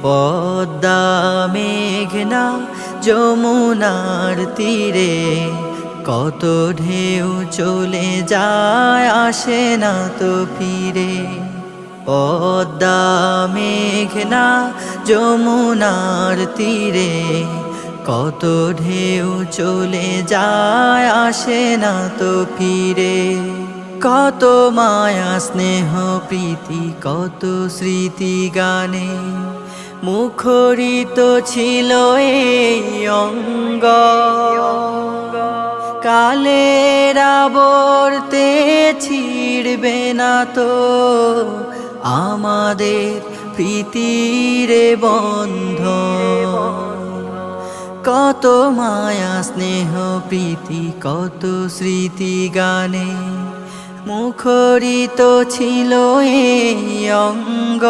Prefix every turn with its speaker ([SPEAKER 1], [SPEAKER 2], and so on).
[SPEAKER 1] পদ্মা মেঘনা যমুনার তীরে কত ঢেউ চলে যায় আসে না তো ফিরে। পদ্মা মেঘনা যমুনার তীরে কত ঢেউ চলে যায় আসে না তো ফিরে। কত মায়া স্নেহ প্রীতি কত স্মৃতি গানে মুখরিত ছিল এই অঙ্গ। কালের আবর্তে ছিড়বে না তো আমাদের প্রীতির বন্ধন। কত মায়া স্নেহ প্রীতি কত স্মৃতি গানে মুখরিত ছিল এই অঙ্গ।